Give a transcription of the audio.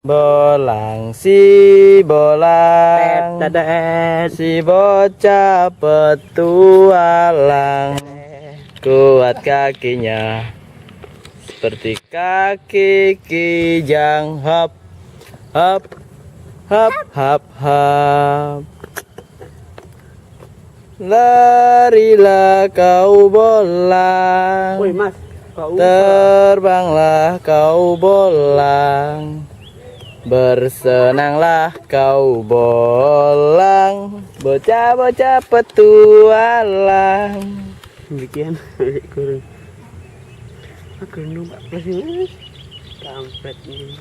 Bolang si bolang, si bocah petualang, kuat kakinya seperti kaki kijang. Hop hop hop hop hop. Larilah kau bolang, Woi mas, kau terbanglah kau bolang, bersenanglah kau bolang, bocah-bocah petualang. demikian kurang. Aku numpak plus ini, kampret ini.